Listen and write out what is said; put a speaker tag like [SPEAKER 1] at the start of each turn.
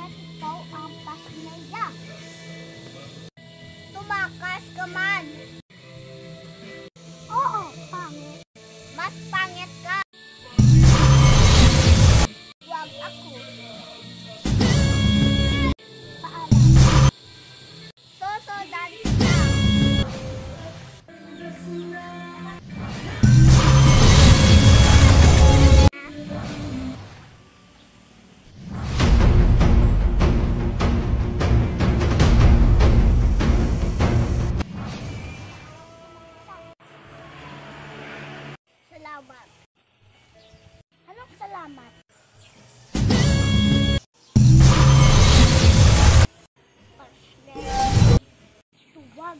[SPEAKER 1] Bakit ikaw ang pasmaya? Tumakas ka man! Oo, pangit. Mas pangit ka! Wag ako. Paalam. Sosodan ka. Salamat. Anong salamat? Tuwag.